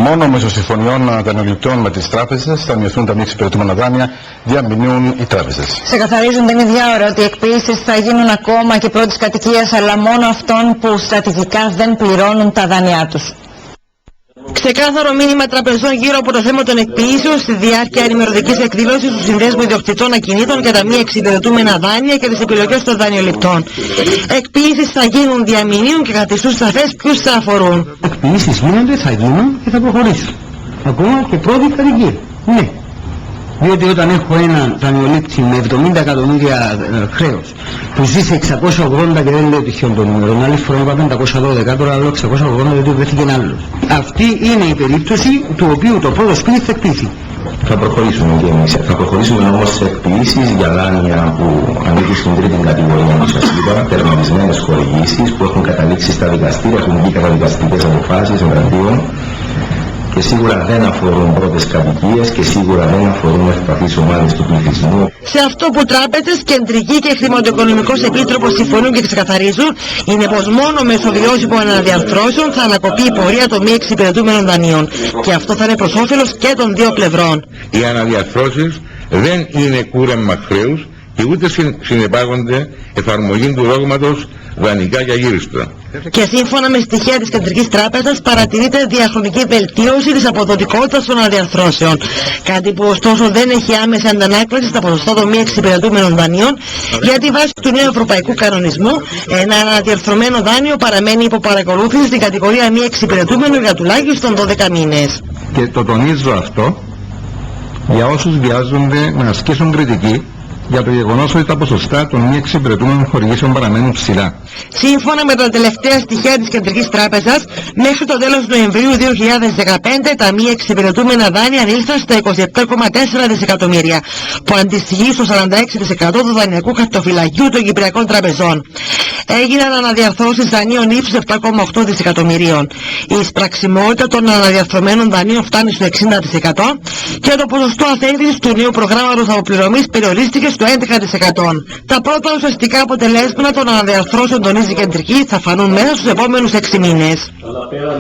Μόνο μέσω συμφωνιών δανειοληπτών με τις τράπεζες θα μειωθούν τα μη εξυπηρετούμενα δάνεια, διαμηνύουν οι τράπεζες. Ξεκαθαρίζουν την ίδια ώρα ότι οι εκποίησεις θα γίνουν ακόμα και πρώτης κατοικίας, αλλά μόνο αυτών που στρατηγικά δεν πληρώνουν τα δάνειά τους. Ξεκάθαρο μήνυμα τραπεζών γύρω από το θέμα των εκποίησεων στη διάρκεια ενημερωτικής εκδήλωσης του Συνδέσμου Ιδιοκτητών Ακινήτων για τα μη εξυπηρετούμενα δάνεια και τις επιλογές των δανειοληπτών. Εκποίησεις θα γίνουν, διαμηνύουν και καθιστούν σαφές ποιους θα αφορούν. Εκποίησεις γίνονται, θα γίνουν και θα προχωρήσουν. Ακόμα και πρώτη κατοικία. Ναι. Διότι όταν έχω ένα δανειολήπτη με 70 εκατομμύρια χρέος που ζει σε 680 και δεν λέω τυχόν το νούμερο, άλλη φορά είπα 512, τώρα λέω 680 γιατί βρέθηκε ένα άλλος. Αυτή είναι η περίπτωση του οποίου το πρώτο σπίτι θα εκποιηθεί. Θα προχωρήσουμε και εμείς. Θα προχωρήσουμε όμως σε εκποιήσεις για δάνεια που ανήκουν στην τρίτη κατηγορία, όπως σας είπα, τερματισμένες χορηγήσεις που έχουν καταλήξει στα δικαστήρια, έχουν βγει καταδικαστικές αποφάσεις εναντίον. Και σίγουρα δεν αφορούν πρώτες κατοικίες και σίγουρα δεν αφορούν ευπαθείς ομάδες του πληθυσμού. Σε αυτό που τράπεζες, κεντρικοί και χρηματοοικονομικός επίτροπος συμφωνούν και ξεκαθαρίζουν είναι πως μόνο μέσω βιώσιμων αναδιαρθρώσεων θα ανακοπεί η πορεία των μη εξυπηρετούμενων δανείων. Και αυτό θα είναι προς όφελος και των δύο πλευρών. Οι αναδιαρθρώσεις δεν είναι κούρεμα χρέους και ούτε συνεπάγονται εφαρμογή του δόγματος δανεικά και αγύριστα. Και σύμφωνα με στοιχεία της Κεντρικής Τράπεζας παρατηρείται διαχρονική βελτίωση της αποδοτικότητας των αναδιαρθρώσεων. Κάτι που ωστόσο δεν έχει άμεση αντανάκλαση στα ποσοστά των μη εξυπηρετούμενων δανείων, γιατί βάσει του νέου ευρωπαϊκού κανονισμού ένα αναδιαρθρωμένο δάνειο παραμένει υπό παρακολούθηση στην κατηγορία μη εξυπηρετούμενο για τουλάχιστον 12 μήνες. Και το τονίζω αυτό για όσους βιάζονται να ασκήσουν κριτική για το γεγονός ότι τα ποσοστά των μη εξυπηρετούμενων χορηγήσεων παραμένουν ψηλά. Σύμφωνα με τα τελευταία στοιχεία της Κεντρικής Τράπεζας, μέχρι το τέλος Νοεμβρίου 2015 τα μη εξυπηρετούμενα δάνεια ανήλθαν στα 27,4 δισεκατομμύρια, που αντιστοιχεί στο 46% του δανειακού χαρτοφυλακίου των κυπριακών τραπεζών. Έγιναν αναδιαρθρώσεις δανείων ύψους 7,8 δισεκατομμυρίων. Η εισπραξιμότητα των αναδιαρθρωμένων δανείων φτάνει στο 60% και το ποσοστό αθέτησης του νέου προγράμματος αποπληρωμής περιορίστηκε στο 11%. Τα πρώτα ουσιαστικά αποτελέσματα των αναδιαρθρώσεων, τονίζει η Κεντρική, θα φανούν μέσα στους επόμενους 6 μήνες.